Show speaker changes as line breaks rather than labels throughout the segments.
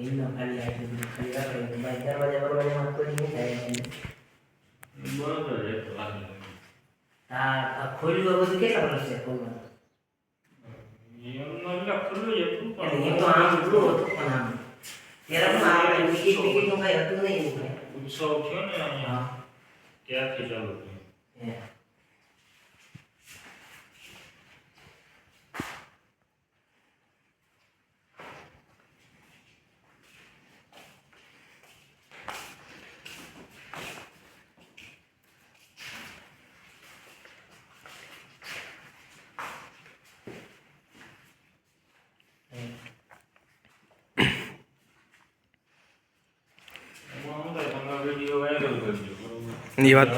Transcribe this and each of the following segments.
એમનો ખાલી આટલું બધું ખાલી રાખે તો બાય દરવાજા બરવાજામાં કોઈ નહીં થાય એટલે
બરોબર છે તો લાગે
આ ખોલ્યું બધું કેટલા વર્ષ છે ખોલવાનું
એમનો એટલે ખુલ્લું જ હતું પણ
એ તો આમ ઉડું હતું પણ આમ ત્યારે પણ આપણે ટિકિટ નું કઈ હતું નહીં એવું કઈ
ઉત્સવ થયો ને અહીંયા
હા
ત્યારથી ચાલુ થયું
હે
એ વાત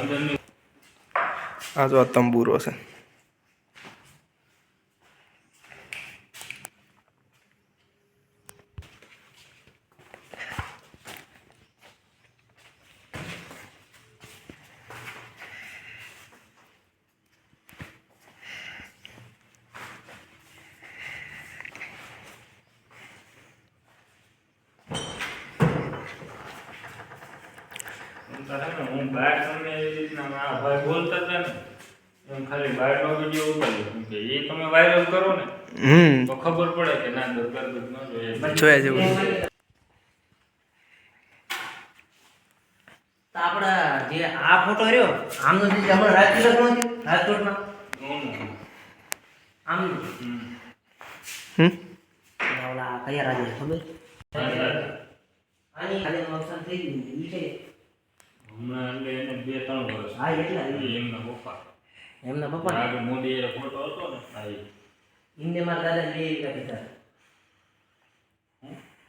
આ જો આ તંબુરો છે
હું બહાર તમને એ રીતના આ ભાઈ બોલતા હતા ને એમ ખાલી બહારનો વિડીયો ઉતાર્યો કેમ કે એ તમે વાયરલ કરો ને તો ખબર પડે કે ના દરગાહ ન જોઈએ
જોયા જેવું
તો આપડા જે આ ફોટો રહ્યો આમનો જે હમણાં રાજકોટમાં થયું રાજકોટમાં આમનું ઓલા કયા રાજ્ય ખબર આની ખાલી નુકસાન થઈ ગયું ઈ છે
હમણાં એટલે એને 2-3 વર્ષ
હા એટલા
એમના પપ્પા આગળ મોદી એ ફોટો હતો ને હા
ઇન્ને મારા દાદા 2 વીઘા દીધા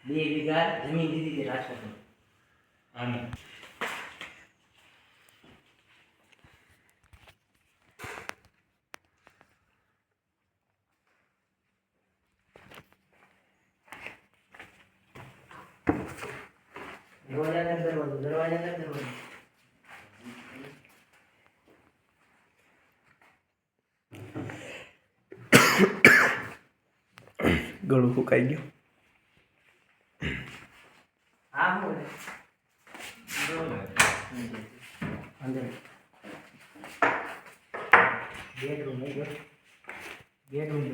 2 વીઘા જમીન દીધી છે રાજકોટમાં
આને
દરવાજા અંદર
ગળું ફૂંકાઈ ગયું
હા હું અંદર બેડરૂમ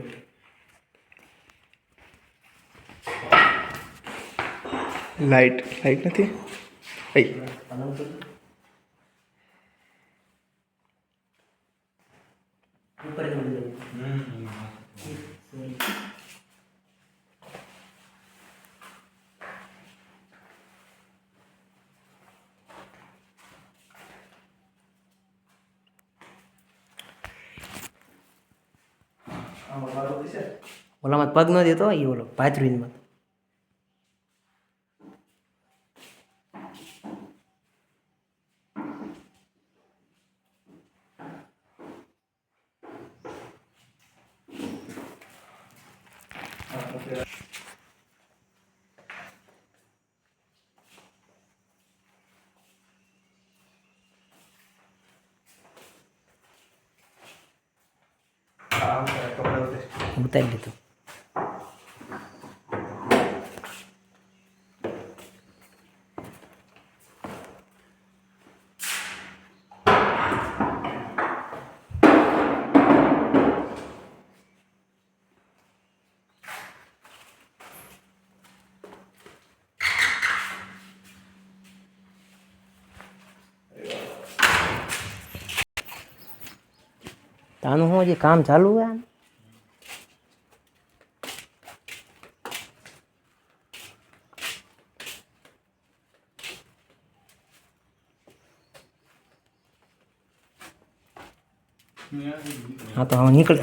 લાઈટ નથી
ઉપર ઓલામાં પગ ન દેતો એ ઓલો પાથરીમાં ઉતારી લીધું તાનું હું હજી કામ ચાલુ હે હા તો હવે નીકળ